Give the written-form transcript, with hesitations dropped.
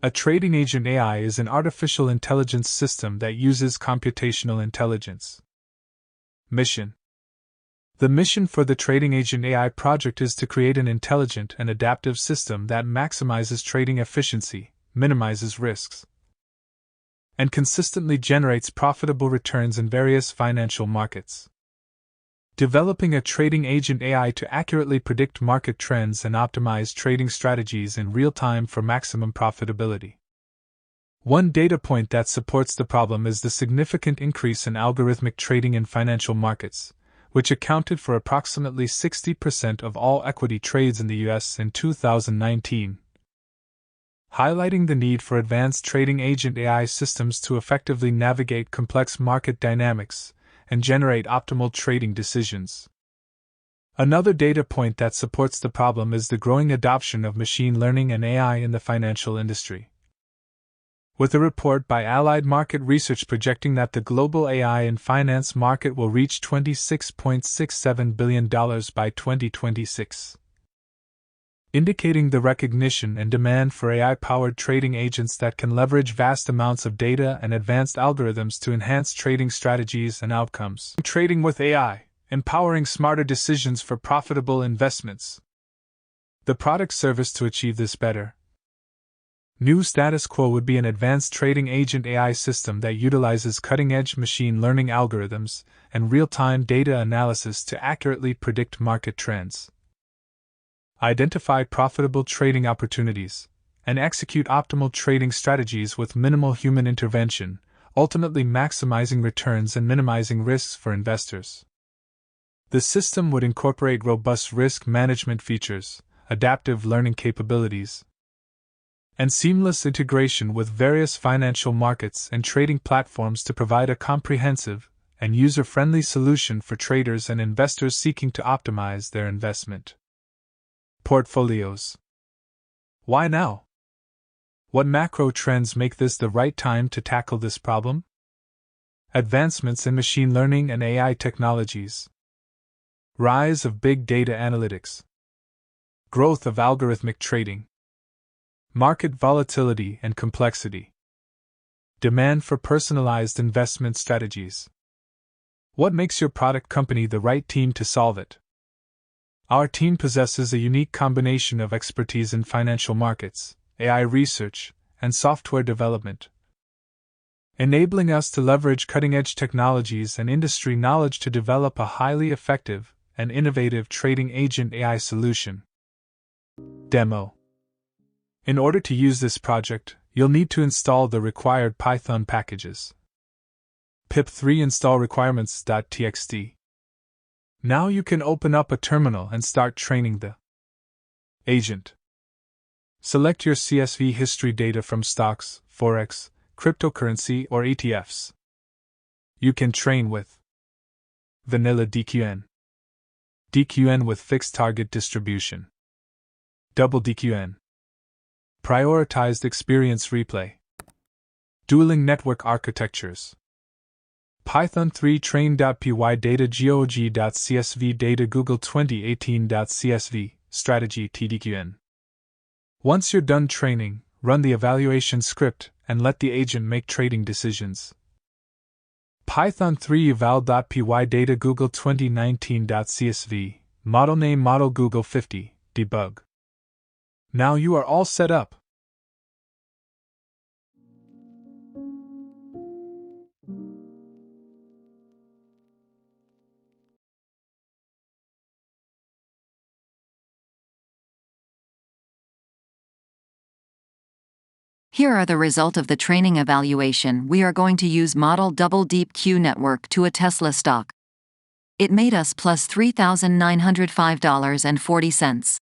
A trading agent AI is an artificial intelligence system that uses computational intelligence. Mission. The mission for the Trading Agent AI project is to create an intelligent and adaptive system that maximizes trading efficiency, minimizes risks, and consistently generates profitable returns in various financial markets. Developing a trading agent AI to accurately predict market trends and optimize trading strategies in real time for maximum profitability. One data point that supports the problem is the significant increase in algorithmic trading in financial markets, which accounted for approximately 60% of all equity trades in the US in 2019. Highlighting the need for advanced trading agent AI systems to effectively navigate complex market dynamics and generate optimal trading decisions. Another data point that supports the problem is the growing adoption of machine learning and AI in the financial industry. With a report by Allied Market Research projecting that the global AI and finance market will reach $26.67 billion by 2026. Indicating the recognition and demand for AI-powered trading agents that can leverage vast amounts of data and advanced algorithms to enhance trading strategies and outcomes. Trading with AI, empowering smarter decisions for profitable investments. The product service to achieve this better. New status quo would be an advanced trading agent AI system that utilizes cutting-edge machine learning algorithms and real-time data analysis to accurately predict market trends, identify profitable trading opportunities, and execute optimal trading strategies with minimal human intervention, ultimately maximizing returns and minimizing risks for investors. The system would incorporate robust risk management features, adaptive learning capabilities, and seamless integration with various financial markets and trading platforms to provide a comprehensive and user-friendly solution for traders and investors seeking to optimize their investment portfolios. Why now? What macro trends make this the right time to tackle this problem? Advancements in machine learning and AI technologies. Rise of big data analytics. Growth of algorithmic trading. Market volatility and complexity. Demand for personalized investment strategies. What makes your product company the right team to solve it? Our team possesses a unique combination of expertise in financial markets, AI research, and software development, enabling us to leverage cutting-edge technologies and industry knowledge to develop a highly effective and innovative trading agent AI solution. Demo. In order to use this project, you'll need to install the required Python packages. pip3 install requirements.txt. Now you can open up a terminal and start training the agent. Select your CSV history data from stocks, forex, cryptocurrency, or ETFs. You can train with vanilla DQN, DQN with fixed target distribution, double DQN, prioritized experience replay, dueling network architectures, Python 3 train.py data gog.csv data Google 2018.csv strategy TDQN. Once you're done training, run the evaluation script and let the agent make trading decisions. Python 3 eval.py data Google 2019.csv model name model Google 50 debug. Now you are all set up. Here are the result of the training evaluation. We are going to use model double deep Q network to a Tesla stock. It made us plus $3,905.40.